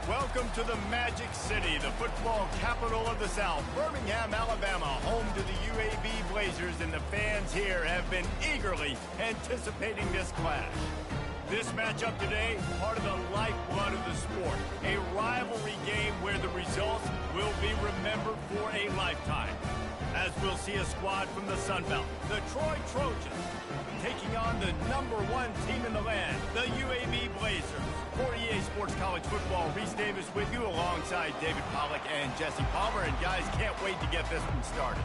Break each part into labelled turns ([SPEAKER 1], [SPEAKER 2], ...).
[SPEAKER 1] Welcome to the Magic City, the football capital of the South, Birmingham, Alabama, home to the UAB Blazers, and the fans here have been eagerly anticipating this clash. This matchup today, part of the lifeblood of the sport, a rivalry game where the results will be remembered for a lifetime. As we'll see a squad from the Sun Belt, the Troy Trojans, taking on the #1 team in the land, the UAB Blazers. For EA Sports College Football, Reese Davis with you alongside David Pollack and Jesse Palmer. And guys, can't wait to get this one started.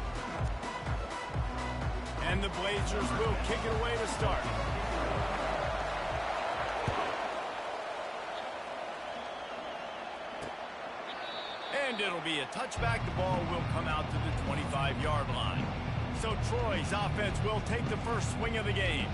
[SPEAKER 1] And the Blazers will kick it away to start. And it'll be a touchback. The ball will come out to the 25-yard line. So Troy's offense will take the first swing of the game.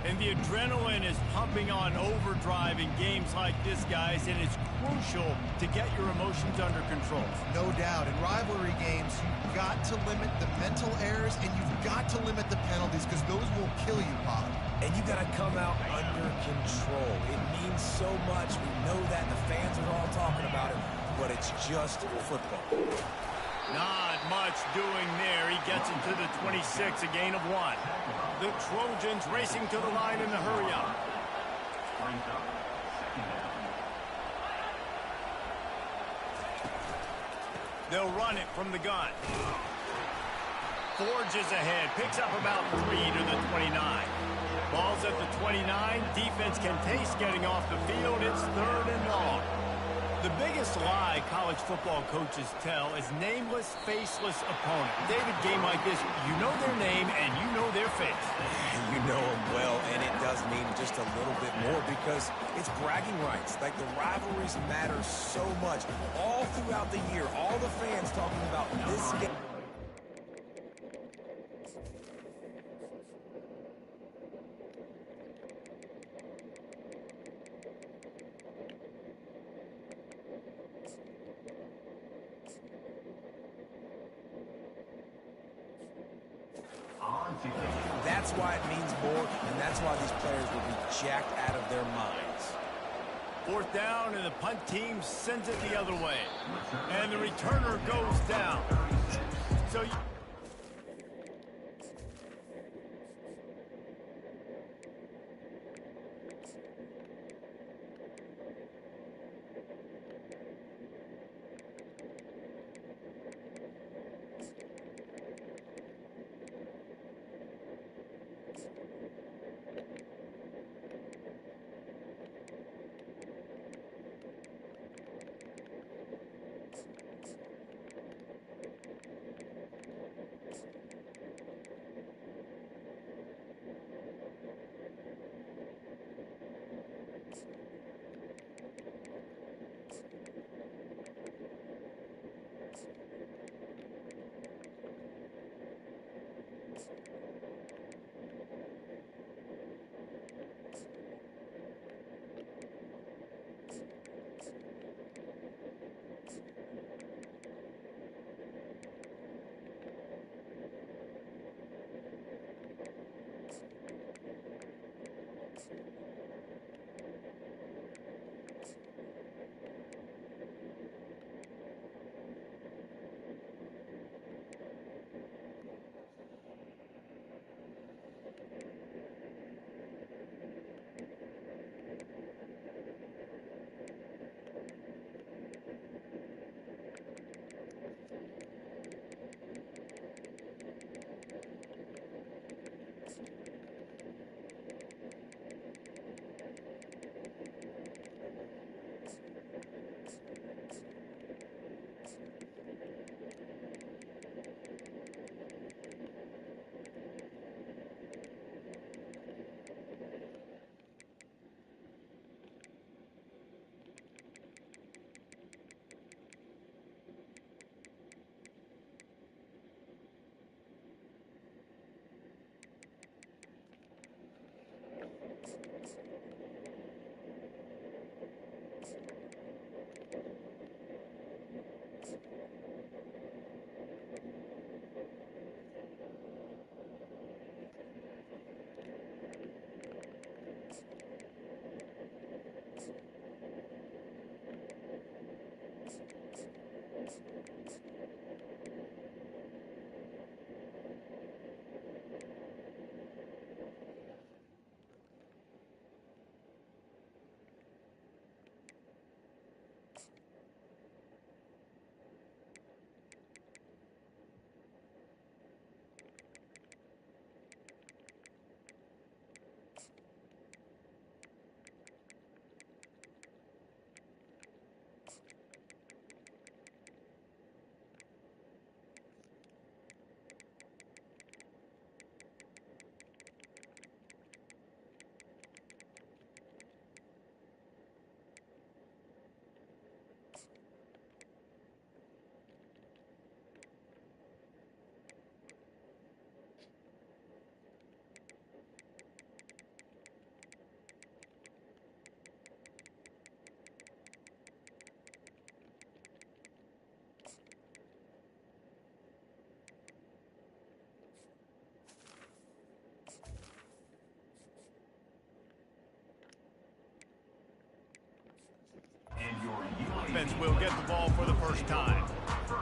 [SPEAKER 1] And the adrenaline is pumping on overdrive in games like this, guys, and it's crucial to get your emotions under control.
[SPEAKER 2] No doubt. In rivalry games, you've got to limit the mental errors, and you've got to limit the penalties, because those will kill you, Bob.
[SPEAKER 3] And you got to come out under control. It means so much. We know that. The fans are all talking about it, but it's just football.
[SPEAKER 1] Not much doing there. He gets it to the 26, a gain of 1. The Trojans racing to the line in the hurry-up. They'll run it from the gun. Forges ahead, picks up about 3 to the 29. Ball's at the 29. Defense can taste getting off the field. It's 3rd and long. The biggest lie college football coaches tell is nameless, faceless opponent. David, game like this, you know their name and you know their face.
[SPEAKER 3] You know them well, and it does mean just a little bit more because it's bragging rights. Like, the rivalries matter so much. All throughout the year, all the fans talking about this game. That's why it means more, and that's why these players will be jacked out of their minds.
[SPEAKER 1] 4th down, and the punt team sends it the other way. And the returner goes down. So offense will get the ball for the first time.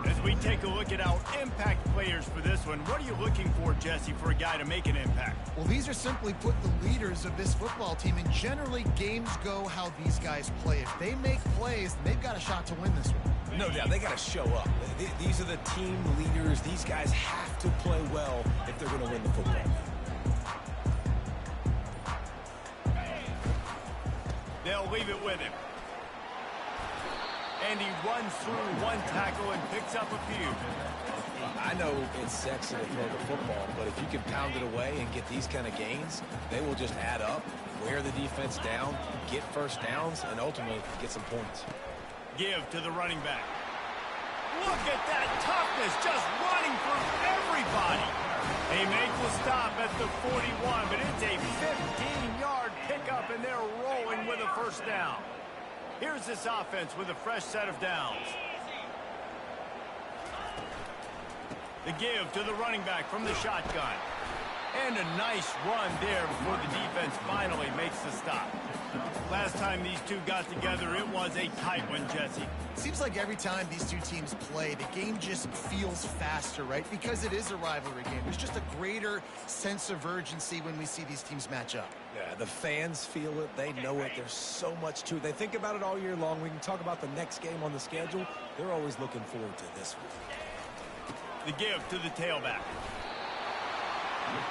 [SPEAKER 1] As we take a look at our impact players for this one, what are you looking for, Jesse, for a guy to make an impact?
[SPEAKER 2] Well, these are simply put the leaders of this football team, and generally games go how these guys play. If they make plays, they've got a shot to win this one.
[SPEAKER 3] No doubt, they got to show up. These are the team leaders. These guys have to play well if they're going to win the football game.
[SPEAKER 1] They'll leave it with him. And he runs through one tackle and picks up a few.
[SPEAKER 3] I know it's sexy to throw the football, but if you can pound it away and get these kind of gains, they will just add up, wear the defense down, get first downs, and ultimately get some points.
[SPEAKER 1] Give to the running back. Look at that toughness, just running through everybody. They make the stop at the 41, but it's a 15-yard pickup, and they're rolling with a first down. Here's this offense with a fresh set of downs. The give to the running back from the shotgun. And a nice run there before the defense finally makes the stop. Last time these two got together, it was a tight one, Jesse.
[SPEAKER 2] Seems like every time these two teams play, the game just feels faster, right? Because it is a rivalry game. There's just a greater sense of urgency when we see these teams match up.
[SPEAKER 3] Yeah, the fans feel it. They know it. There's so much to it. They think about it all year long. We can talk about the next game on the schedule. They're always looking forward to this one.
[SPEAKER 1] The give to the tailback.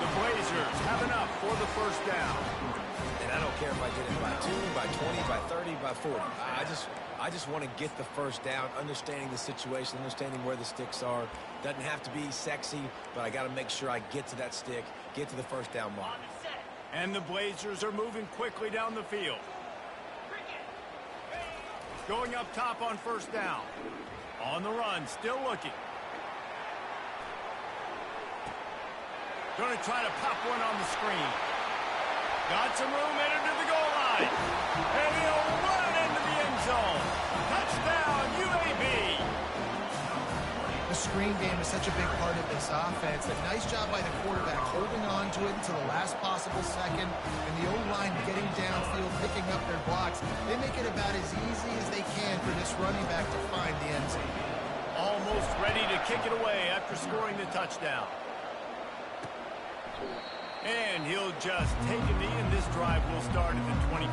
[SPEAKER 1] The Blazers have enough for the first down.
[SPEAKER 3] And I don't care if I get it by 2, by 20, by 30, by 40. I just want to get the first down, understanding the situation, understanding where the sticks are. Doesn't have to be sexy, but I got to make sure I get to that stick, get to the first down mark.
[SPEAKER 1] And the Blazers are moving quickly down the field. Going up top on first down. On the run, still looking. Going to try to pop one on the screen. Got some room, headed to the goal line. And he'll run it into the end zone. Touchdown, UAB.
[SPEAKER 2] The screen game is such a big part of this offense. A nice job by the quarterback holding on to it until the last possible second. And the O-line getting downfield, picking up their blocks. They make it about as easy as they can for this running back to find the end zone.
[SPEAKER 1] Almost ready to kick it away after scoring the touchdown. And he'll just take a knee, and this drive will start at the 25.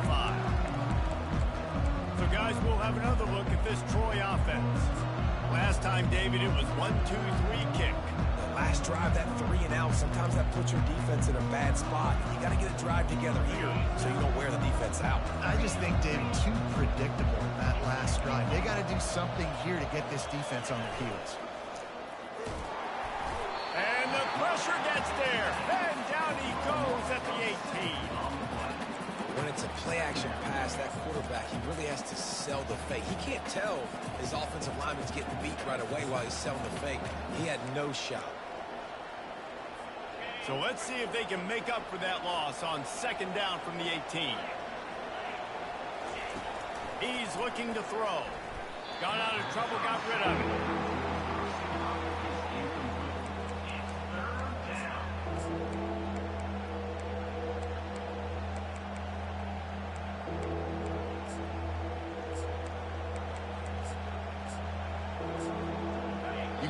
[SPEAKER 1] So, guys, we'll have another look at this Troy offense. Last time, David, it was 1-2-3 kick.
[SPEAKER 3] The last drive, that 3 and out, sometimes that puts your defense in a bad spot. You got to get a drive together here so you don't wear the defense out.
[SPEAKER 2] I just think, David, too predictable that last drive. They got to do something here to get this defense on their heels.
[SPEAKER 1] And the pressure gets there. And down he goes at the 18.
[SPEAKER 3] When it's a play-action pass, that quarterback, he really has to sell the fake. He can't tell his offensive lineman's getting beat right away while he's selling the fake. He had no shot.
[SPEAKER 1] So let's see if they can make up for that loss on second down from the 18. He's looking to throw. Got out of trouble, got rid of it.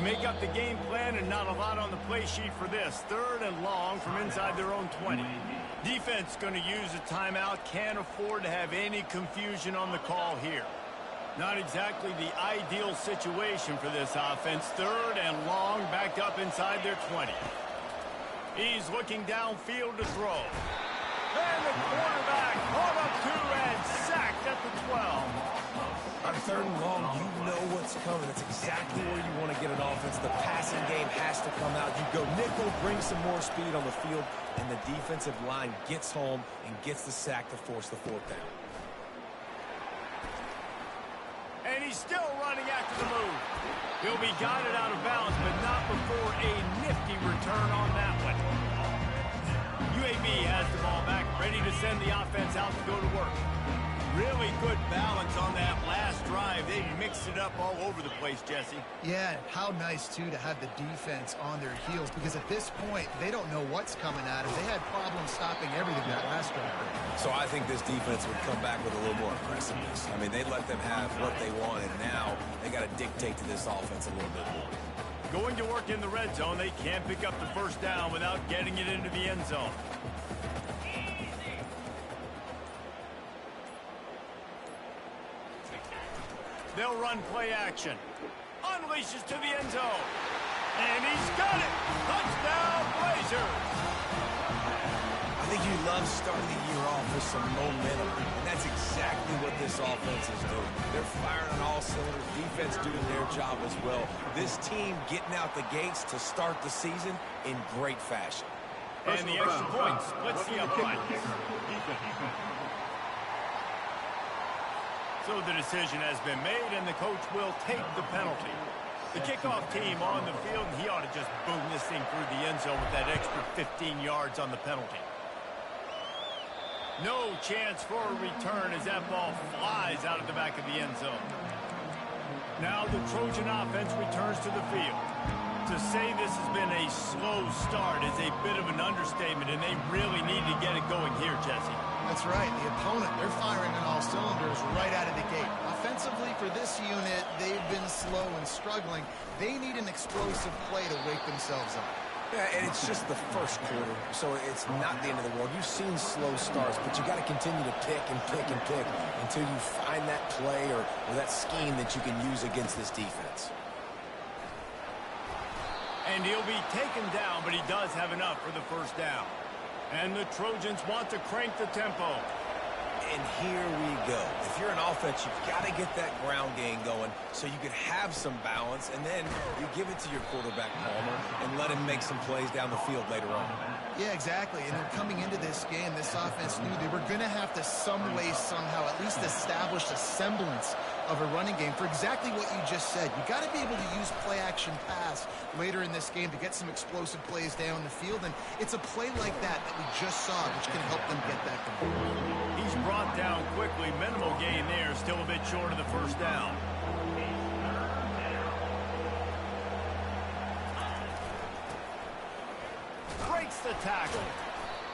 [SPEAKER 1] Make up the game plan and not a lot on the play sheet for this. 3rd and long from inside their own 20. Defense going to use a timeout. Can't afford to have any confusion on the call here. Not exactly the ideal situation for this offense. 3rd and long, backed up inside their 20. He's looking downfield to throw. And the quarterback caught up 2 and sacked at the 12.
[SPEAKER 3] On 3rd and long, you know what's coming. It's exactly where you want to get an offense. The passing game has to come out. You go nickel, bring some more speed on the field, and the defensive line gets home and gets the sack to force the 4th down.
[SPEAKER 1] And he's still running after the move. He'll be guided out of bounds, but not before a nifty return on that one. UAB has the ball back, ready to send the offense out to go to work. Really good balance on that last drive, they mixed it up all over the place, Jesse.
[SPEAKER 2] Yeah, how nice, too, to have the defense on their heels, because at this point, they don't know what's coming at them. They had problems stopping everything that last drive.
[SPEAKER 3] So I think this defense would come back with a little more aggressiveness. I mean, they let them have what they want, and now they got to dictate to this offense a little bit more.
[SPEAKER 1] Going to work in the red zone, they can't pick up the first down without getting it into the end zone. They'll run play action. Unleashes to the end zone. And he's got it! Touchdown, Blazers!
[SPEAKER 3] I think you love starting the year off with some momentum, and that's exactly what this offense is doing. They're firing on all cylinders, defense doing their job as well. This team getting out the gates to start the season in great fashion.
[SPEAKER 1] And the extra point splits the upright. So the decision has been made, and the coach will take the penalty. The kickoff team on the field, and he ought to just boom this thing through the end zone with that extra 15 yards on the penalty. No chance for a return as that ball flies out of the back of the end zone. Now the Trojan offense returns to the field. To say this has been a slow start is a bit of an understatement, and they really need to get it going here, Jesse.
[SPEAKER 2] That's right. The opponent, they're firing on all cylinders right out of the gate. Offensively, for this unit, they've been slow and struggling. They need an explosive play to wake themselves up.
[SPEAKER 3] Yeah, and it's just the first quarter, so it's not the end of the world. You've seen slow starts, but you got to continue to pick and pick and pick until you find that play or that scheme that you can use against this defense.
[SPEAKER 1] And he'll be taken down, but he does have enough for the first down. And the Trojans want to crank the tempo.
[SPEAKER 3] And here we go. If you're an offense, you've got to get that ground game going so you can have some balance, and then you give it to your quarterback, Palmer, and let him make some plays down the field later on.
[SPEAKER 2] Yeah, exactly. And coming into this game, this offense knew they were going to have to some way, somehow, at least establish a semblance of a running game for exactly what you just said. You got to be able to use play-action pass later in this game to get some explosive plays down the field, and it's a play like that that we just saw, which can help them get that going.
[SPEAKER 1] He's brought down quickly. Minimal gain there, still a bit short of the first down. Breaks the tackle.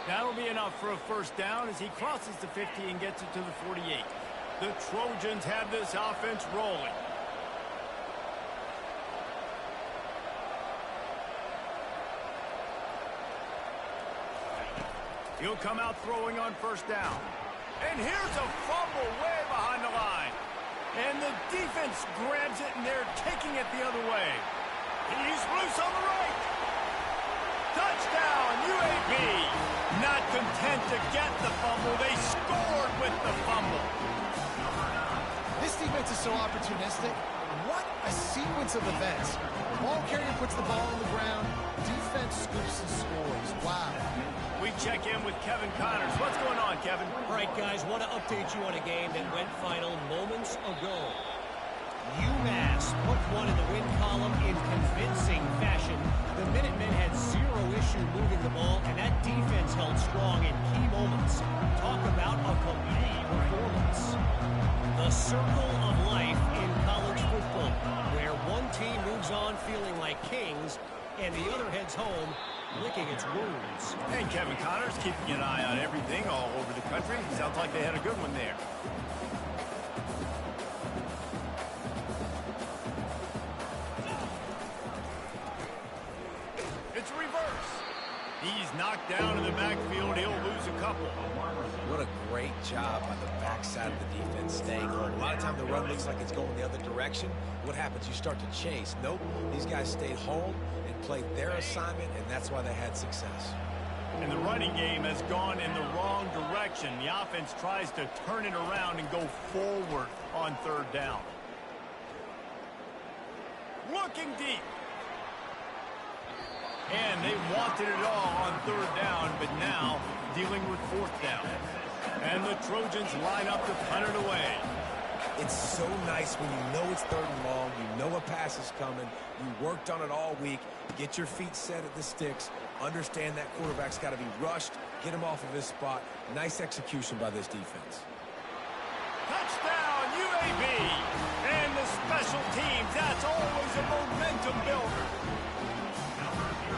[SPEAKER 1] That'll be enough for a first down as he crosses the 50 and gets it to the 48. The Trojans have this offense rolling. He'll come out throwing on first down. And here's a fumble way behind the line. And the defense grabs it, and they're taking it the other way. He's loose on the right. Touchdown, UAB. Not content to get the fumble, they scored with the fumble.
[SPEAKER 2] This defense is so opportunistic. What a sequence of events. Ball carrier puts the ball on the ground. Defense scoops and scores. Wow.
[SPEAKER 1] We check in with Kevin Connors. What's going on, Kevin?
[SPEAKER 4] All right, guys, want to update you on a game that went final moments ago. UMass put one in the win column in convincing fashion. The Minutemen had zero issue moving the ball, and that defense held strong in key moments. Talk about a complete performance. The circle of life in college football, where one team moves on feeling like kings, and the other heads home licking its wounds.
[SPEAKER 1] And Kevin Connors keeping an eye on everything all over the country. Sounds like they had a good one there. It's a reverse. He's knocked down in the backfield. He'll lose a couple.
[SPEAKER 3] What a great job by the backside of the defense staying home. A lot of times the run looks like it's going the other direction. What happens? You start to chase. Nope. These guys stayed home and played their assignment, and that's why they had success.
[SPEAKER 1] And the running game has gone in the wrong direction. The offense tries to turn it around and go forward on third down. Looking deep. And they wanted it all on third down, but now dealing with fourth down. And the Trojans line up to punt it away.
[SPEAKER 3] It's so nice when you know it's third and long, you know a pass is coming, you worked on it all week, get your feet set at the sticks, understand that quarterback's got to be rushed, get him off of his spot. Nice execution by this defense.
[SPEAKER 1] Touchdown, UAB! special teams, that's always a momentum builder.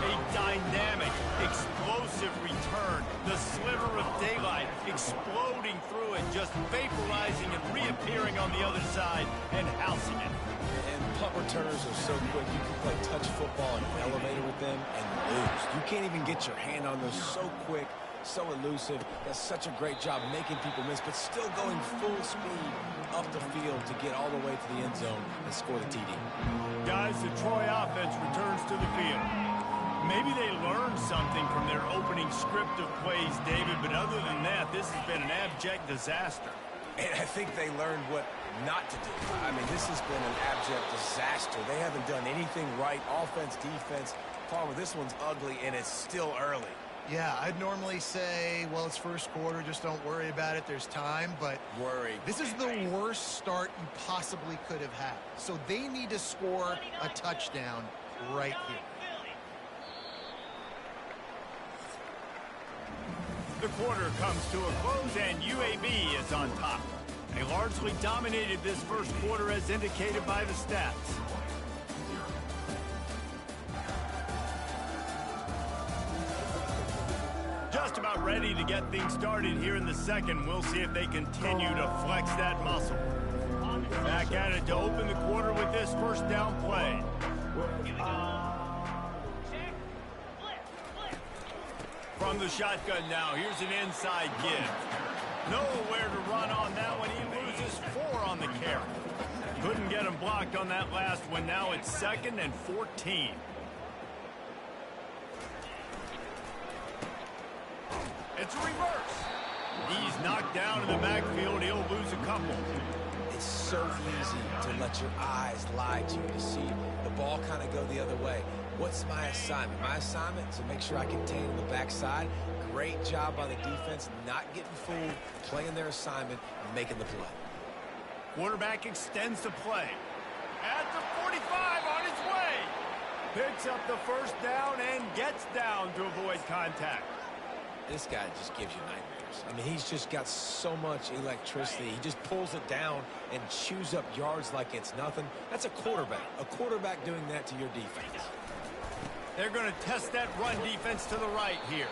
[SPEAKER 1] A dynamic, explosive return. The sliver of daylight exploding through it, just vaporizing and reappearing on the other side and housing it.
[SPEAKER 3] And punt returners are so quick. You can play touch football in an elevator with them and lose. You can't even get your hand on those. So quick, so elusive. Does such a great job making people miss, but still going full speed up the field to get all the way to the end zone and score the TD.
[SPEAKER 1] Guys, the Troy offense returns to the field. Maybe they learned something from their opening script of plays, David, but other than that, this has been an abject disaster.
[SPEAKER 3] And I think they learned what not to do. I mean, this has been an abject disaster. They haven't done anything right, offense, defense. Palmer, this one's ugly, and it's still early.
[SPEAKER 2] Yeah, I'd normally say, well, it's first quarter, just don't worry about it, there's time, but this is the worst start you possibly could have had. So they need to score a touchdown right here.
[SPEAKER 1] The quarter comes to a close, and UAB is on top. They largely dominated this first quarter as indicated by the stats. Just about ready to get things started here in the second. We'll see if they continue to flex that muscle. Back at it to open the quarter with this first down play. From the shotgun now, here's an inside give. Nowhere to run on that one. He loses 4 on the carry. Couldn't get him blocked on that last one. Now it's 2nd and 14. It's a reverse. He's knocked down in the backfield. He'll lose a couple.
[SPEAKER 3] It's so easy to let your eyes lie to you, to see the ball kind of go the other way. What's my assignment? My assignment is to make sure I contain on the backside. Great job by the defense, not getting fooled, playing their assignment, and making the play.
[SPEAKER 1] Quarterback extends the play. At the 45 on his way. Picks up the first down and gets down to avoid contact.
[SPEAKER 3] This guy just gives you nightmares. I mean, he's just got so much electricity. He just pulls it down and chews up yards like it's nothing. That's a quarterback. A quarterback doing that to your defense.
[SPEAKER 1] They're going to test that run defense to the right here.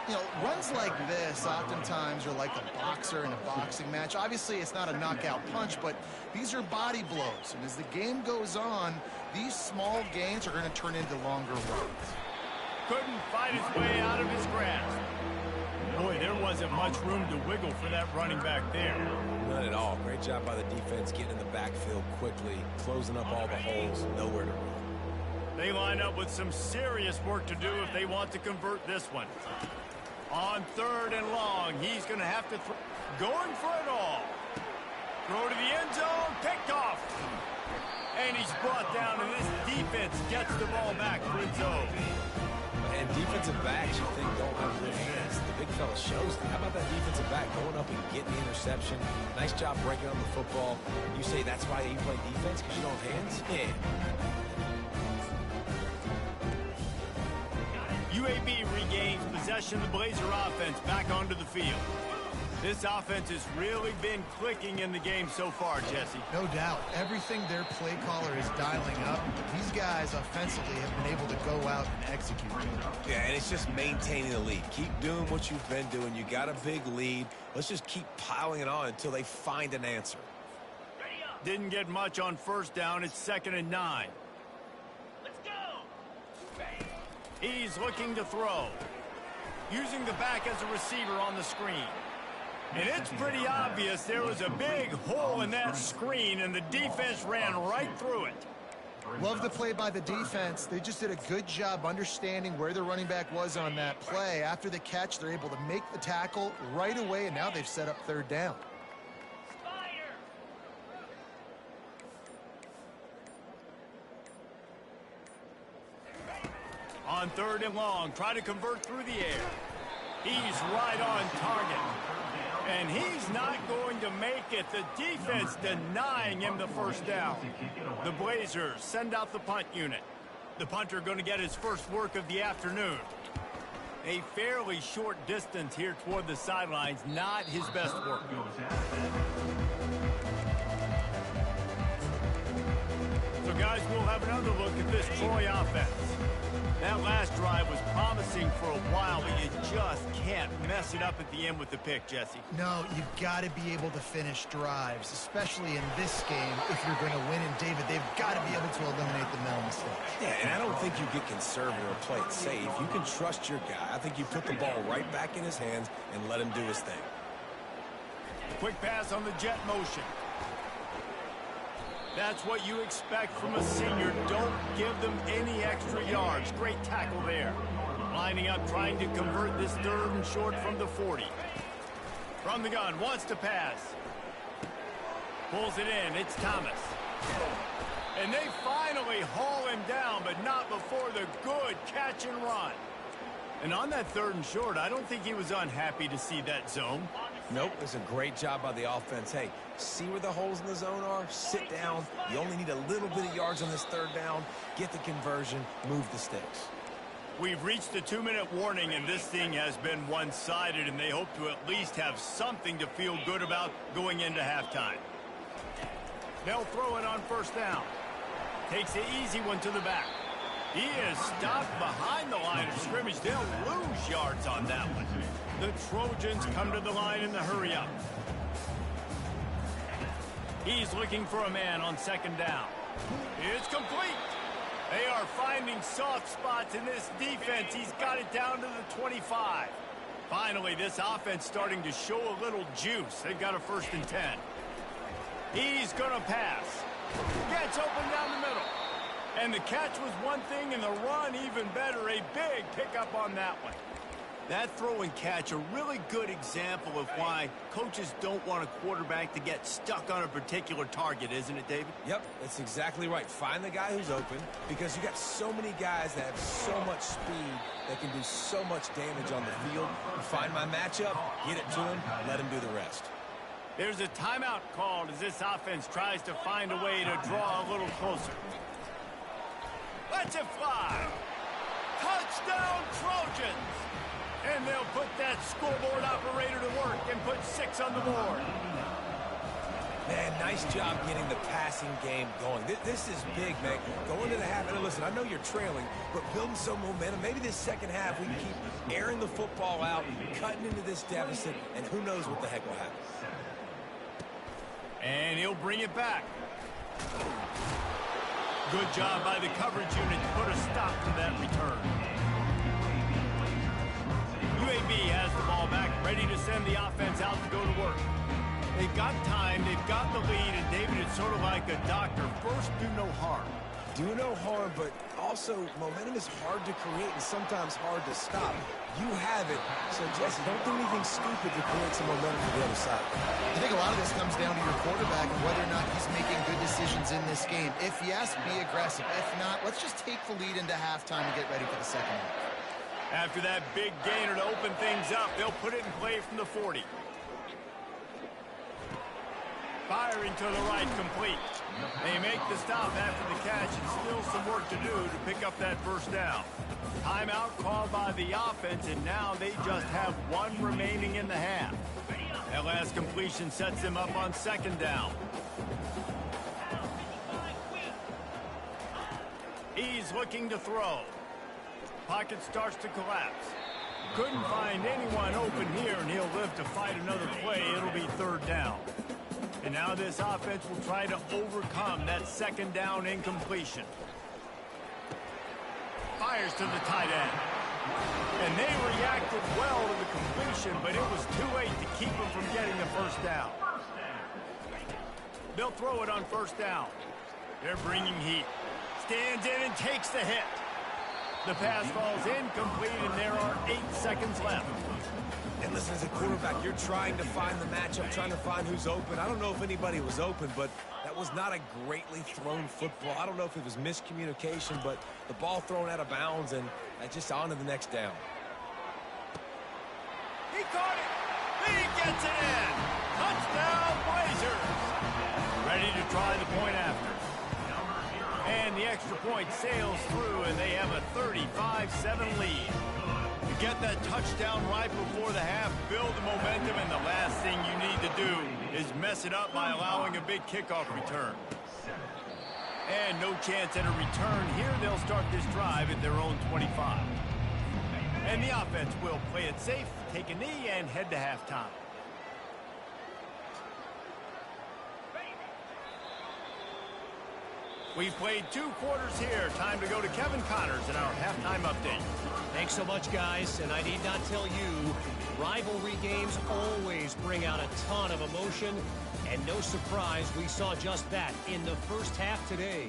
[SPEAKER 2] You know, runs like this oftentimes are like a boxer in a boxing match. Obviously, it's not a knockout punch, but these are body blows. And as the game goes on, these small gains are going to turn into longer runs.
[SPEAKER 1] Couldn't fight his way out of his grasp. Boy, there wasn't much room to wiggle for that running back there.
[SPEAKER 3] None at all. Great job by the defense getting in the backfield quickly, closing up all the holes, nowhere to run.
[SPEAKER 1] They line up with some serious work to do if they want to convert this one. On 3rd and long, he's going to have to going for it all. Throw to the end zone, picked off. And he's brought down, and this defense gets the ball back for its own.
[SPEAKER 3] And defensive backs you think don't have good hands. The big fella shows them. How about that defensive back going up and getting the interception? Nice job breaking on the football. You say that's why you play defense, because you don't have hands? Yeah.
[SPEAKER 1] UAB regains possession of the Blazer offense back onto the field. This offense has really been clicking in the game so far, Jesse.
[SPEAKER 2] No doubt. Everything their play caller is dialing up, these guys offensively have been able to go out and execute.
[SPEAKER 3] Yeah, and it's just maintaining the lead. Keep doing what you've been doing. You got a big lead. Let's just keep piling it on until they find an answer.
[SPEAKER 1] Didn't get much on first down. It's 2nd and 9.
[SPEAKER 4] Let's go!
[SPEAKER 1] He's looking to throw. Using the back as a receiver on the screen. And it's pretty obvious there was a big hole in that screen, and the defense ran right through it.
[SPEAKER 2] Love the play by the defense. They just did a good job understanding where the running back was on that play. After the catch, they're able to make the tackle right away, and now they've set up 3rd down.
[SPEAKER 1] On 3rd and long, try to convert through the air. He's right on target. And he's not going to make it. The defense denying him the first down. The Blazers send out the punt unit. The punter going to get his first work of the afternoon. A fairly short distance here toward the sidelines, not his best work. Guys, we'll have another look at this Troy offense. That last drive was promising for a while, but you just can't mess it up at the end with the pick, Jesse.
[SPEAKER 2] No, you've got to be able to finish drives, especially in this game if you're going to win. And, David, they've got to be able to eliminate the mental mistakes.
[SPEAKER 3] Yeah, and I don't think you get conservative or play it safe. You can trust your guy. I think you put the ball right back in his hands and let him do his thing.
[SPEAKER 1] Quick pass on the jet motion. That's what you expect from a senior. Don't give them any extra yards. Great tackle there. Lining up, trying to convert this 3rd and short from the 40. From the gun, wants to pass. Pulls it in. It's Thomas. And they finally haul him down, but not before the good catch and run. And on that 3rd and short, I don't think he was unhappy to see that zone.
[SPEAKER 3] Nope, it's a great job by the offense. Hey, see where the holes in the zone are? Sit down. You only need a little bit of yards on this 3rd down. Get the conversion. Move the sticks.
[SPEAKER 1] We've reached the 2-minute warning, and this thing has been one-sided, and they hope to at least have something to feel good about going into halftime. They'll throw it on 1st down. Takes the easy one to the back. He is stopped behind the line of scrimmage. They'll lose yards on that one. The Trojans come to the line in the hurry-up. He's looking for a man on 2nd down. It's complete. They are finding soft spots in this defense. He's got it down to the 25. Finally, this offense starting to show a little juice. They've got a 1st and 10. He's going to pass. Gets open down the middle. And the catch was one thing, and the run even better. A big pickup on that one. That throw and catch, a really good example of why coaches don't want a quarterback to get stuck on a particular target, isn't it, David?
[SPEAKER 3] Yep, that's exactly right. Find the guy who's open, because you got so many guys that have so much speed that can do so much damage on the field. You find my matchup, get it to him, let him do the rest.
[SPEAKER 1] There's a timeout called as this offense tries to find a way to draw a little closer. Let's it fly. Touchdown, Trojans. And they'll put that scoreboard operator to work and put 6 on the board.
[SPEAKER 3] Man, nice job getting the passing game going. This is big, man. Going to the half, and listen, I know you're trailing, but building some momentum. Maybe this 2nd half we can keep airing the football out, cutting into this deficit, and who knows what the heck will happen.
[SPEAKER 1] And he'll bring it back. Good job by the coverage unit to put a stop to that return. UAB has the ball back, ready to send the offense out to go to work. They've got time, they've got the lead, and David, it's sort of like a doctor. First, do no harm.
[SPEAKER 3] Do no harm, but also momentum is hard to create and sometimes hard to stop. You have it, so Jesse, don't do anything stupid to create some momentum to the other side.
[SPEAKER 2] I think a lot of this comes down to your quarterback and whether or not he's making good decisions in this game. If yes, be aggressive. If not, let's just take the lead into halftime and get ready for the 2nd half.
[SPEAKER 1] After that big gainer to open things up, they'll put it in play from the 40. Firing to the right, complete. They make the stop after the catch, and still some work to do to pick up that 1st down. Timeout called by the offense, and now they just have 1 remaining in the half. That last completion sets them up on 2nd down. He's looking to throw. Pocket starts to collapse. Couldn't find anyone open here, and he'll live to fight another play. It'll be 3rd down. And now this offense will try to overcome that 2nd down incompletion. Fires to the tight end. And they reacted well to the completion, but it was too late to keep them from getting the 1st down. They'll throw it on 1st down. They're bringing heat. Stands in and takes the hit. The pass falls incomplete, and there are 8 seconds left.
[SPEAKER 3] And listen, as a quarterback, you're trying to find the matchup, trying to find who's open. I don't know if anybody was open, but that was not a greatly thrown football. I don't know if it was miscommunication, but the ball thrown out of bounds, and just on to the next down.
[SPEAKER 1] He caught it. He gets it in. Touchdown, Blazers. Ready to try the point after. And the extra point sails through, and they have a 35-7 lead. To get that touchdown right before the half, build the momentum, and the last thing you need to do is mess it up by allowing a big kickoff return. And no chance at a return here. They'll start this drive at their own 25. And the offense will play it safe, take a knee, and head to halftime. We've played 2 quarters here. Time to go to Kevin Connors in our halftime update.
[SPEAKER 4] Thanks so much, guys. And I need not tell you, rivalry games always bring out a ton of emotion. And no surprise, we saw just that in the first half today.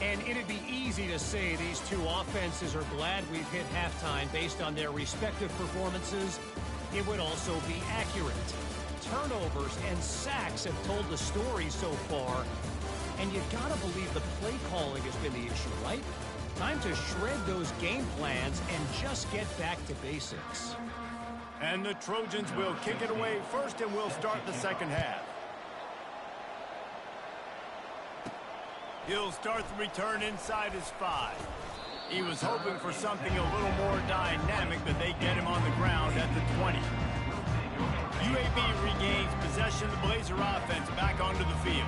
[SPEAKER 4] And it'd be easy to say these two offenses are glad we've hit halftime based on their respective performances. It would also be accurate. Turnovers and sacks have told the story so far. And you gotta believe the play calling has been the issue, right? Time to shred those game plans and just get back to basics.
[SPEAKER 1] And the Trojans will kick it away first, and we'll start the second half. He'll start the return inside his 5. He was hoping for something a little more dynamic, but they get him on the ground at the 20. UAB regains possession of the Blazer offense back onto the field.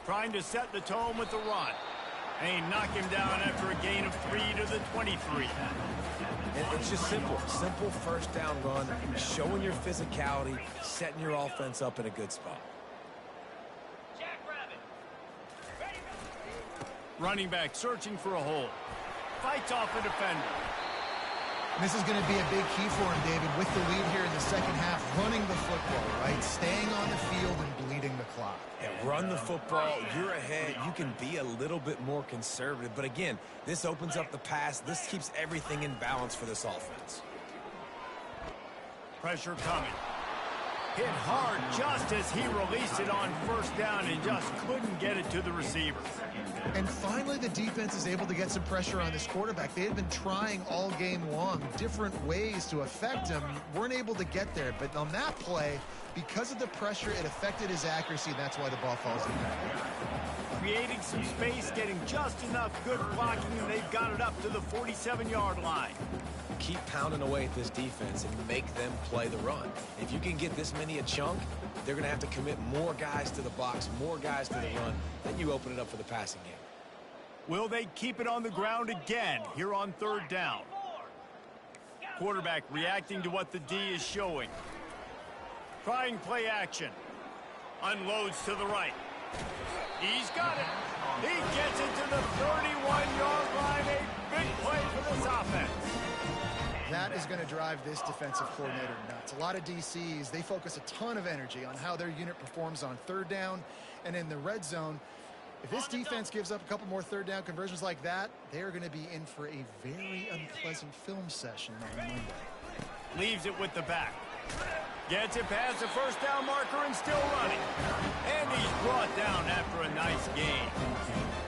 [SPEAKER 1] Trying to set the tone with the run. And he knocked him down after a gain of 3 to the 23.
[SPEAKER 3] It's just simple. Simple first down run, showing your physicality, setting your offense up in a good spot.
[SPEAKER 1] Running back searching for a hole. Fights off a defender.
[SPEAKER 2] And this is going to be a big key for him, David, with the lead here in the second half, running the football, right? Staying on the field and bleeding the clock.
[SPEAKER 3] Yeah, run the football. You're ahead. You can be a little bit more conservative. But again, this opens up the pass. This keeps everything in balance for this offense.
[SPEAKER 1] Pressure coming. Hit hard just as he released it on first down and just couldn't get it to the receiver.
[SPEAKER 2] And finally, the defense is able to get some pressure on this quarterback. They had been trying all game long different ways to affect him. Weren't able to get there. But on that play, because of the pressure, it affected his accuracy, and that's why the ball falls in.
[SPEAKER 1] Creating some space, getting just enough good blocking, and they've got it up to the 47-yard line.
[SPEAKER 3] Keep pounding away at this defense and make them play the run. If you can get this many a chunk, they're going to have to commit more guys to the box, more guys to the run. Then you open it up for the passing game.
[SPEAKER 1] Will they keep it on the ground again here on third down? Quarterback reacting to what the D is showing. Trying play action. Unloads to the right. He's got it. He gets it to the 31-yard line. A big play for this offense.
[SPEAKER 2] That is going to drive this defensive coordinator nuts. A lot of DCs, they focus a ton of energy on how their unit performs on third down and in the red zone. If this defense gives up a couple more third down conversions like that, they are going to be in for a very unpleasant film session on Monday.
[SPEAKER 1] Leaves it with the back. Gets it past the first down marker and still running. And he's brought down after a nice game.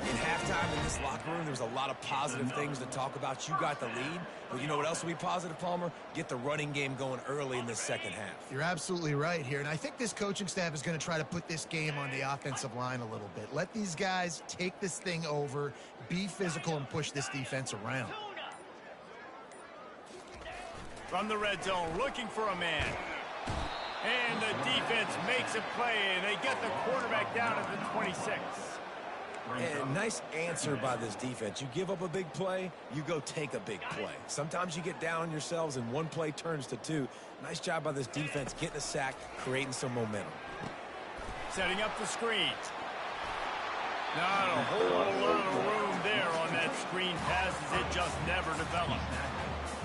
[SPEAKER 3] In halftime in this locker room, there's a lot of positive things to talk about. You got the lead, but you know what else will be positive, Palmer? Get the running game going early in this second half.
[SPEAKER 2] You're absolutely right here, and I think this coaching staff is going to try to put this game on the offensive line a little bit. Let these guys take this thing over, be physical, and push this defense around.
[SPEAKER 1] From the red zone, looking for a man. And the defense makes a play, and they get the quarterback down at the 26.
[SPEAKER 3] And nice answer by this defense. You give up a big play, you go take a big play. Sometimes you get down on yourselves and one play turns to 2. Nice job by this defense getting a sack, creating some momentum.
[SPEAKER 1] Setting up the screens. Not a whole lot of room there on that screen pass as it just never developed.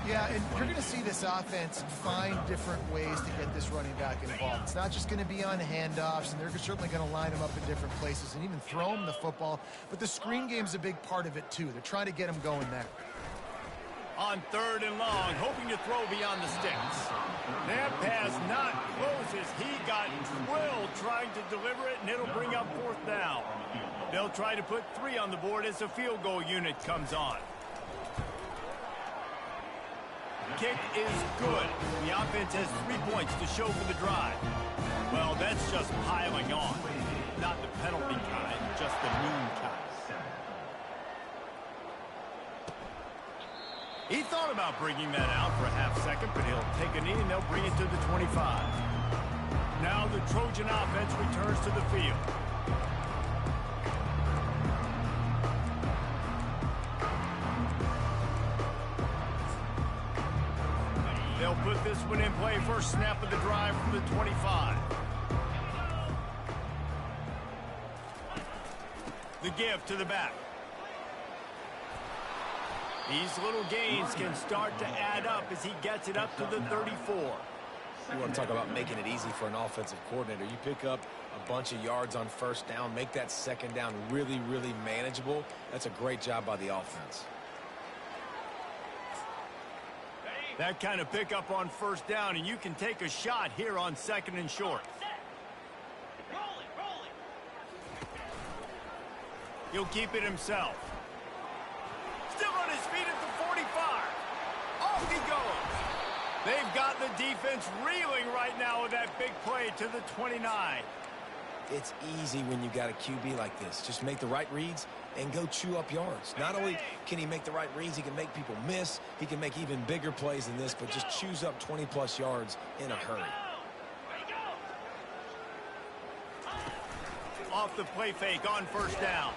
[SPEAKER 2] Yeah, and you're going to see this offense find different ways to get this running back involved. It's not just going to be on handoffs, and they're certainly going to line him up in different places and even throw him the football. But the screen game's a big part of it, too. They're trying to get him going there.
[SPEAKER 1] On third and long, hoping to throw beyond the sticks. That pass not close as he got drilled trying to deliver it, and it'll bring up fourth down. They'll try to put 3 on the board as the field goal unit comes on. Kick is good. The offense has 3 points to show for the drive. Well, that's just piling on. Not the penalty kind, just the mean kind. He thought about bringing that out for a half second, but he'll take a knee and they'll bring it to the 25. Now the Trojan offense returns to the field. They'll put this one in play. First snap of the drive from the 25. The give to the back. These little gains can start to add up as he gets it up to the 34.
[SPEAKER 3] You want to talk about making it easy for an offensive coordinator. You pick up a bunch of yards on first down, make that second down really, really manageable. That's a great job by the offense.
[SPEAKER 1] That kind of pickup on first down, and you can take a shot here on second and short. He'll keep it himself. Still on his feet at the 45. Off he goes. They've got the defense reeling right now with that big play to the 29.
[SPEAKER 3] It's easy when you got a QB like this. Just make the right reads and go chew up yards. Not only can he make the right reads, he can make people miss. He can make even bigger plays than this, but just chews up 20-plus yards in a hurry.
[SPEAKER 1] Off the play fake on first down.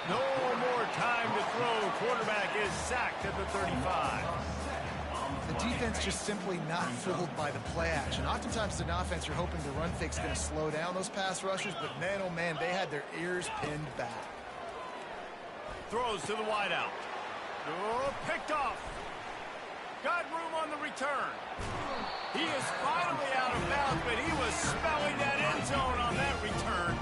[SPEAKER 1] No more time to throw. Quarterback is sacked at the 35.
[SPEAKER 2] The defense just simply not fooled by the play action. Oftentimes as an offense, you're hoping the run fake's going to slow down those pass rushers, but man, oh man, they had their ears pinned back.
[SPEAKER 1] Throws to the wideout. Oh, picked off. Got room on the return. He is finally out of bounds, but he was spelling that end zone on that return.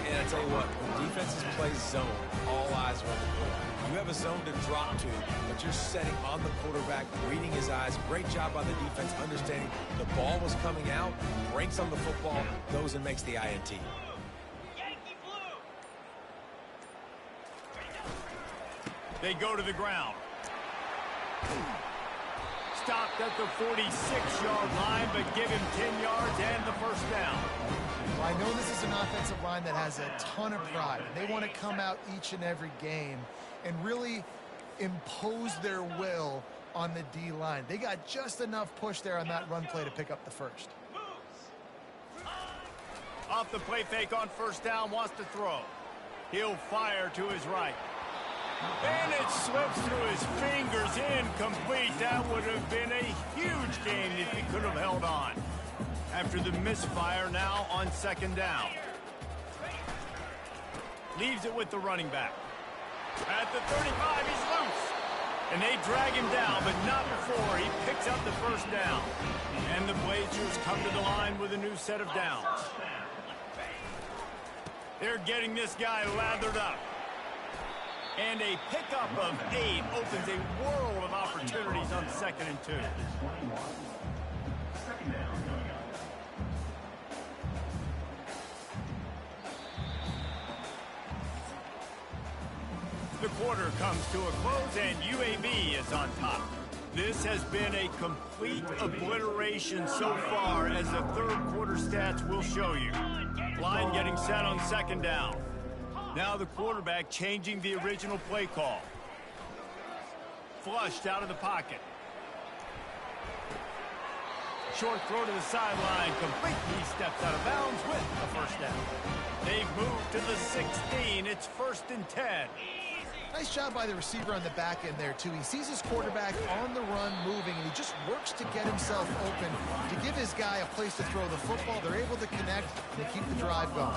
[SPEAKER 3] And I tell you what, when defenses play zone, all eyes are on the quarterback. You have a zone to drop to, but you're setting on the quarterback, reading his eyes. Great job by the defense, understanding the ball was coming out, breaks on the football, goes and makes the INT.
[SPEAKER 1] They go to the ground. Stopped at the 46-yard line, but give him 10 yards and the first down.
[SPEAKER 2] Well, I know this is an offensive line that has a ton of pride. They want to come out each and every game and really impose their will on the D-line. They got just enough push there on that run play to pick up the first.
[SPEAKER 1] Off the play fake on first down, wants to throw. He'll fire to his right. And it slips through his fingers, incomplete. That would have been a huge gain if he could have held on. After the misfire, now on second down. Leaves it with the running back. At the 35, he's loose. And they drag him down, but not before he picks up the first down. And the Blazers come to the line with a new set of downs. They're getting this guy lathered up. And a pickup of 8 opens a world of opportunities on second and 2. The quarter comes to a close, and UAB is on top. This has been a complete obliteration so far, as the third quarter stats will show you. Line getting set on second down. Now the quarterback changing the original play call. Flushed out of the pocket. Short throw to the sideline, complete. He steps out of bounds with the first down. They've moved to the 16. It's first and 10.
[SPEAKER 2] Nice job by the receiver on the back end there, too. He sees his quarterback on the run moving, and he just works to get himself open to give his guy a place to throw the football. They're able to connect, and they keep the drive going.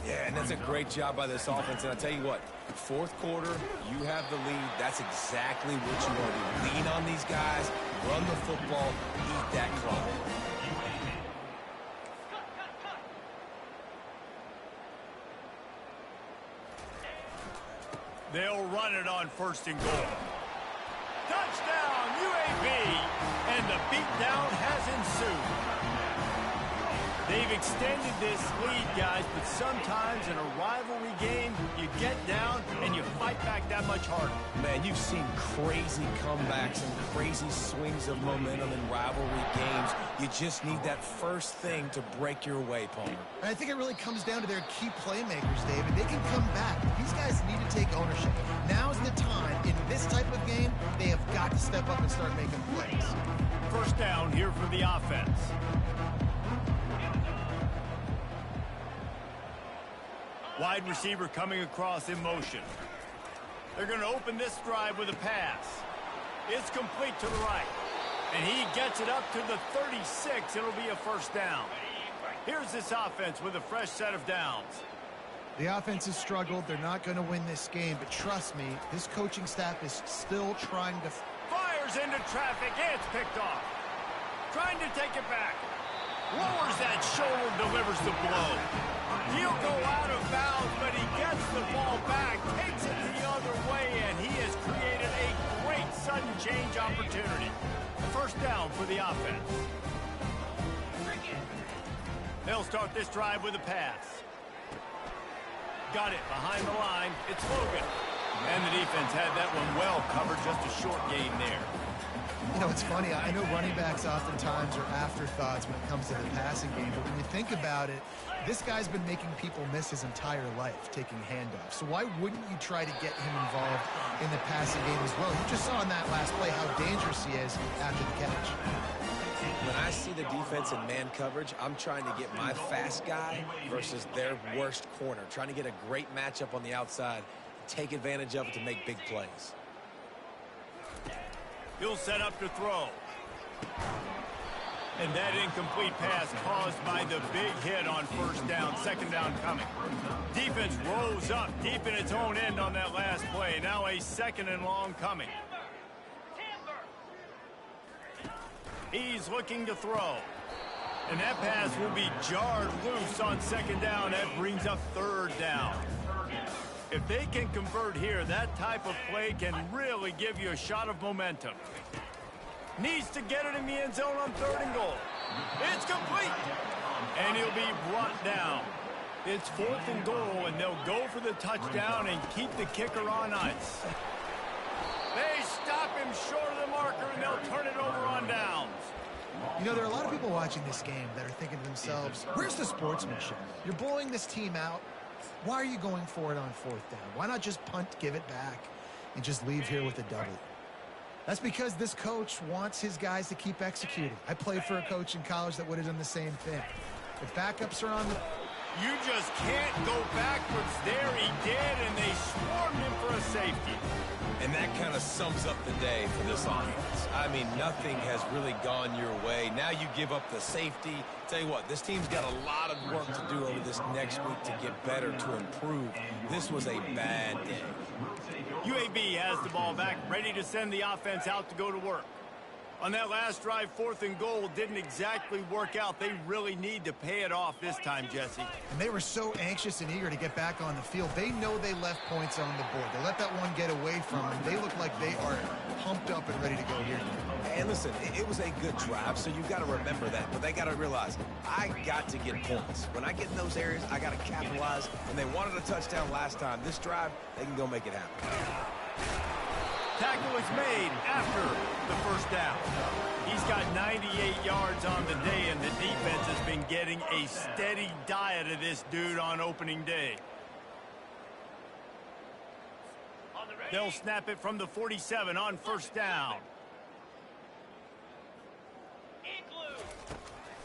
[SPEAKER 3] Yeah, and that's a great job by this offense. And I tell you what, fourth quarter, you have the lead. That's exactly what you want to do. Lean on these guys, run the football, eat that clock.
[SPEAKER 1] They'll run it on first and goal. Touchdown, UAB! And the beatdown has ensued. They've extended this lead, guys, but sometimes in a rivalry game, you get down and you fight back that much harder.
[SPEAKER 3] Man, you've seen crazy comebacks and crazy swings of momentum in rivalry games. You just need that first thing to break your way, Palmer.
[SPEAKER 2] And I think it really comes down to their key playmakers, David. They can come back. These guys need to take ownership. Now's the time. In this type of game, they have got to step up and start making plays.
[SPEAKER 1] First down here for the offense. Wide receiver coming across in motion. They're going to open this drive with a pass. It's complete to the right. And he gets it up to the 36. It'll be a first down. Here's this offense with a fresh set of downs.
[SPEAKER 2] The offense has struggled. They're not going to win this game, but trust me, this coaching staff is still trying to...
[SPEAKER 1] Fires into traffic. It's picked off. Trying to take it back. Lowers that shoulder, delivers the blow. He'll go out of bounds, but he gets the ball back, takes it the other way, and he has created a great sudden change opportunity. First down for the offense. They'll start this drive with a pass. Got it behind the line. It's Logan. And the defense had that one well covered, just a short gain there.
[SPEAKER 2] You know, it's funny. I know running backs oftentimes are afterthoughts when it comes to the passing game, but when you think about it, this guy's been making people miss his entire life taking handoffs. So why wouldn't you try to get him involved in the passing game as well? You just saw in that last play how dangerous he is after the catch.
[SPEAKER 3] When I see the defense in man coverage, I'm trying to get my fast guy versus their worst corner, trying to get a great matchup on the outside, take advantage of it to make big plays.
[SPEAKER 1] He'll set up to throw. And that incomplete pass caused by the big hit on first down. Second down coming. Defense rose up deep in its own end on that last play. Now a second and long coming. He's looking to throw. And that pass will be jarred loose on second down. That brings up third down. If they can convert here, that type of play can really give you a shot of momentum. Needs to get it in the end zone on third and goal. It's complete. And he'll be brought down. It's fourth and goal, and they'll go for the touchdown and keep the kicker on ice. They stop him short of the marker, and they'll turn it over on downs.
[SPEAKER 2] You know, there are a lot of people watching this game that are thinking to themselves, where's the sportsmanship? You're blowing this team out. Why are you going for it on fourth down? Why not just punt, give it back, and just leave here with a W? That's because this coach wants his guys to keep executing. I played for a coach in college that would have done the same thing. The backups are on the...
[SPEAKER 1] You just can't go backwards there. He did, and they swarmed him for a safety.
[SPEAKER 3] And that kind of sums up the day for this offense. I mean, nothing has really gone your way. Now you give up the safety. Tell you what, this team's got a lot of work to do over this next week to get better, to improve. This was a bad day.
[SPEAKER 1] UAB has the ball back, ready to send the offense out to go to work. On that last drive, fourth and goal didn't exactly work out. They really need to pay it off this time, Jesse.
[SPEAKER 2] And they were so anxious and eager to get back on the field. They know they left points on the board. They let that one get away from them. They look like they are pumped up and ready to go here.
[SPEAKER 3] And listen, it was a good drive, so you've got to remember that. But they got to realize, I got to get points. When I get in those areas, I got to capitalize. And they wanted a touchdown last time. This drive, they can go make it happen.
[SPEAKER 1] Tackle is made after the first down. He's got 98 yards on the day, and the defense has been getting a steady diet of this dude on opening day. They'll snap it from the 47 on first down.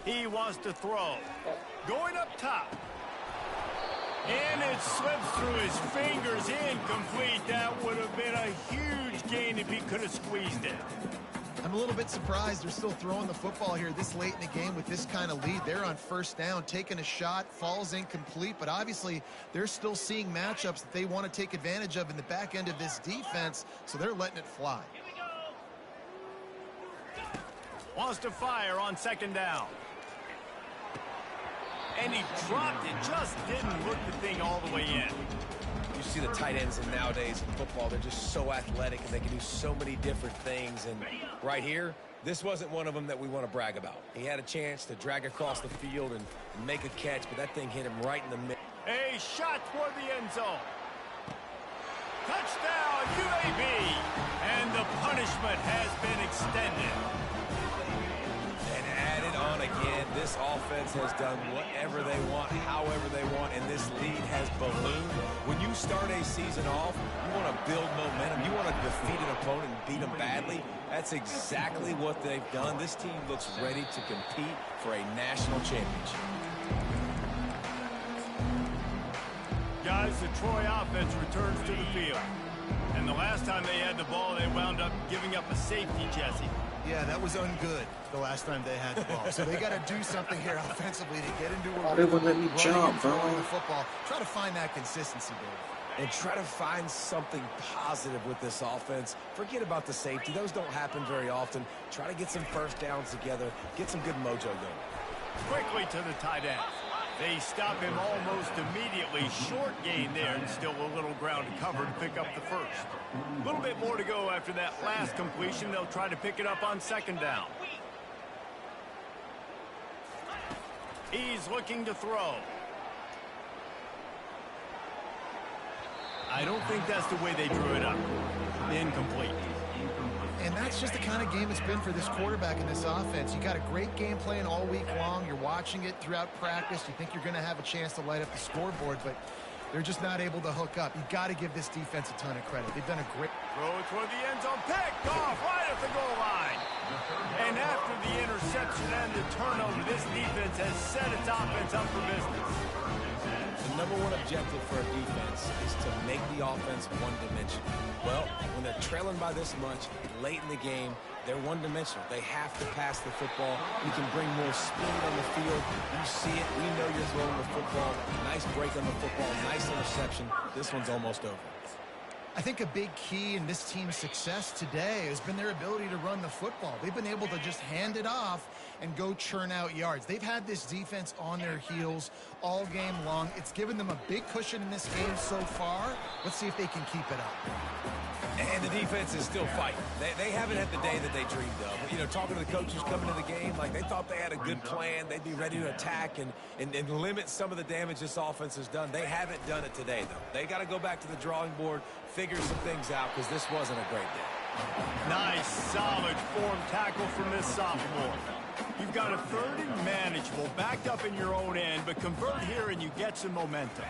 [SPEAKER 1] He wants to throw. Going up top. And it slips through his fingers, incomplete. That would have been a huge gain if he could have squeezed it.
[SPEAKER 2] I'm a little bit surprised they're still throwing the football here this late in the game with this kind of lead. They're on first down, taking a shot, falls incomplete, but obviously they're still seeing matchups that they want to take advantage of in the back end of this defense, so they're letting it fly.
[SPEAKER 1] Wants to fire on second down. And he dropped it, just didn't look the thing all the way in.
[SPEAKER 3] You see the tight ends in nowadays in football, they're just so athletic and they can do so many different things. And right here, this wasn't one of them that we want to brag about. He had a chance to drag across the field and make a catch, but that thing hit him right in the middle.
[SPEAKER 1] A shot toward the end zone. Touchdown, UAB. And the punishment has been extended.
[SPEAKER 3] On again, this offense has done whatever they want, however they want, and this lead has ballooned. When you start a season off, you want to build momentum. You want to defeat an opponent and beat them badly. That's exactly what they've done. This team looks ready to compete for a national championship.
[SPEAKER 1] as the Troy offense returns to the field. And the last time they had the ball, they wound up giving up a safety, Jesse.
[SPEAKER 2] Yeah, that was ungood the last time they had the ball. So they got to do something here offensively to get into a
[SPEAKER 5] They wouldn't let me
[SPEAKER 2] running
[SPEAKER 5] jump,
[SPEAKER 2] and
[SPEAKER 5] bro.
[SPEAKER 2] throwing the football. Try to find that consistency, Dave.
[SPEAKER 3] And try to find something positive with this offense. Forget about the safety. Those don't happen very often. Try to get some first downs together. Get some good mojo going.
[SPEAKER 1] Quickly to the tight end. They stop him almost immediately. Short gain there, and still a little ground to cover to pick up the first. A little bit more to go after that last completion. They'll try to pick it up on second down. He's looking to throw. I don't think that's the way they drew it up. Incomplete.
[SPEAKER 2] And that's just the kind of game it's been for this quarterback in this offense. You got a great game plan all week long. You're watching it throughout practice. You think you're going to have a chance to light up the scoreboard, but they're just not able to hook up. You got to give this defense a ton of credit. They've done a great...
[SPEAKER 1] Throw it toward the end zone. Picked off right at the goal line. And after the interception and the turnover, this defense has set its offense up for business.
[SPEAKER 3] The number one objective for a defense is to make the offense one-dimensional. Well, when they're trailing by this much, late in the game, they're one-dimensional. They have to pass the football. You can bring more speed on the field. You see it. We know you're throwing the football. Nice break on the football. Nice interception. This one's almost over.
[SPEAKER 2] I think a big key in this team's success today has been their ability to run the football. They've been able to just hand it off and go churn out yards. They've had this defense on their heels all game long. It's given them a big cushion in this game so far. Let's see if they can keep it up.
[SPEAKER 3] And the defense is still fighting. They haven't had the day that they dreamed of. You know, talking to the coaches coming into the game, like they thought they had a good plan. They'd be ready to attack and limit some of the damage this offense has done. They haven't done it today, though. They got to go back to the drawing board, figure some things out, because this wasn't a great day.
[SPEAKER 1] Nice, solid form tackle from this sophomore. You've got a third and manageable, backed up in your own end, but convert here and you get some momentum.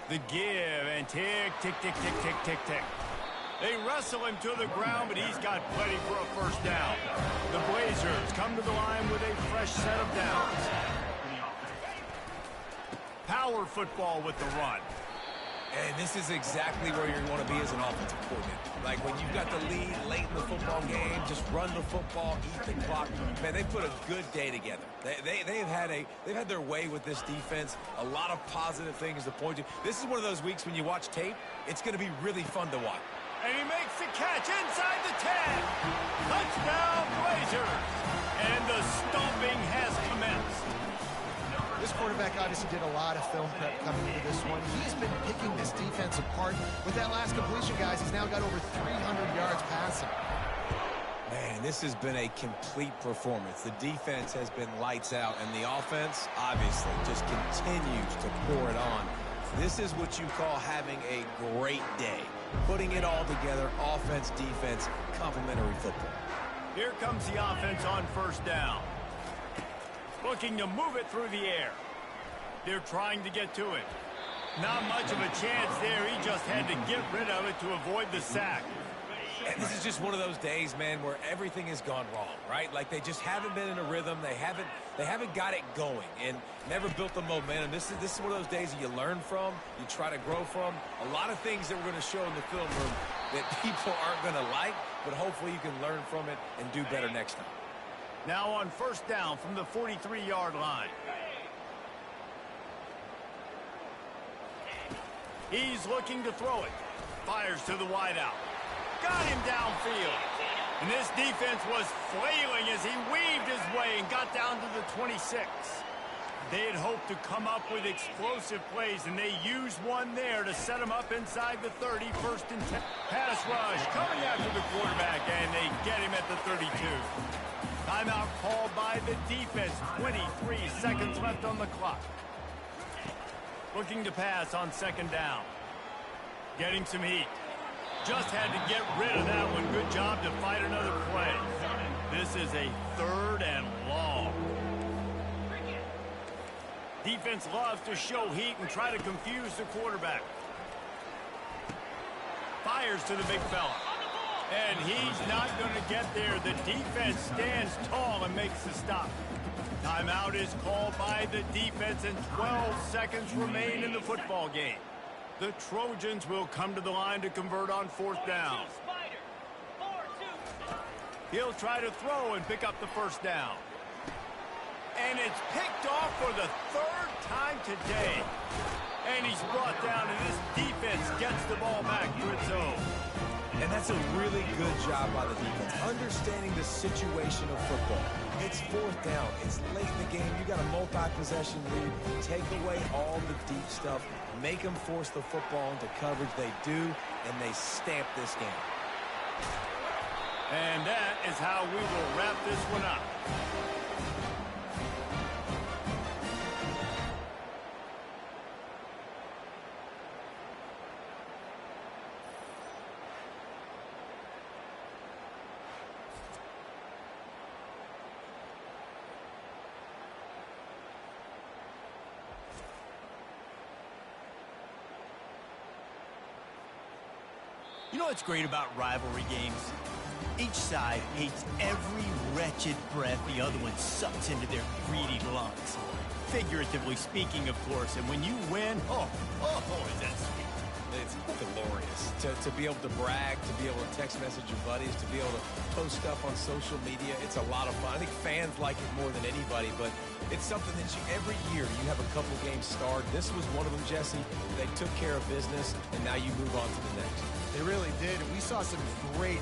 [SPEAKER 1] The give, and tick, tick, tick, tick, tick, tick, tick. They wrestle him to the ground, but he's got plenty for a first down. The Blazers come to the line with a fresh set of downs. Power football with the run.
[SPEAKER 3] And this is exactly where you want to be as an offensive coordinator. Like when you've got the lead late in the football game, just run the football, eat the clock. Man, they put a good day together. They've had their way with this defense. A lot of positive things to point to. This is one of those weeks when you watch tape, it's going to be really fun to watch.
[SPEAKER 1] And he makes the catch inside the 10. Touchdown, Blazers. And the stomping has commenced.
[SPEAKER 2] This quarterback obviously did a lot of film prep coming into this one. He's been picking this defense apart. With that last completion, guys, he's now got over 300 yards passing.
[SPEAKER 3] Man, this has been a complete performance. The defense has been lights out, and the offense, obviously, just continues to pour it on. This is what you call having a great day. Putting it all together, offense, defense, complementary football.
[SPEAKER 1] Here comes the offense on first down. Looking to move it through the air. They're trying to get to it. Not much of a chance there. He just had to get rid of it to avoid the sack.
[SPEAKER 3] And this is just one of those days, man, where everything has gone wrong, right? Like they just haven't been in a rhythm. They haven't got it going and never built the momentum. This is one of those days that you learn from, you try to grow from. A lot of things that we're going to show in the film room that people aren't going to like, but hopefully you can learn from it and do better next time.
[SPEAKER 1] Now on first down from the 43-yard line. He's looking to throw it. Fires to the wideout. Got him downfield. And this defense was flailing as he weaved his way and got down to the 26. They had hoped to come up with explosive plays, and they used one there to set him up inside the 30, first and 10. Pass rush coming after the quarterback, and they get him at the 32. Timeout called by the defense. 23 seconds left on the clock. Looking to pass on second down. Getting some heat. Just had to get rid of that one. Good job to fight another play. This is a third and long. Defense loves to show heat and try to confuse the quarterback. Fires to the big fella. And he's not going to get there. The defense stands tall and makes the stop. Timeout is called by the defense and 12 seconds remain in the football game. The Trojans will come to the line to convert on 4th down. He'll try to throw and pick up the first down. And it's picked off for the 3rd time today. And he's brought down, and this defense gets the ball back to its own.
[SPEAKER 3] And that's a really good job by the defense, understanding the situation of football. It's 4th down. It's late in the game. You got a multi-possession lead. Take away all the deep stuff. Make them force the football into coverage. They do, and they stamp this game.
[SPEAKER 1] And that is how we will wrap this one up.
[SPEAKER 5] You know what's great about rivalry games? Each side hates every wretched breath the other one sucks into their greedy lungs. Figuratively speaking, of course, and when you win, oh, is that sweet.
[SPEAKER 3] It's glorious to be able to brag, to be able to text message your buddies, to be able to post stuff on social media. It's a lot of fun. I think fans like it more than anybody, but it's something that every year you have a couple games starred. This was one of them, Jesse. They took care of business, and now you move on to the next.
[SPEAKER 2] They really did. And we saw some great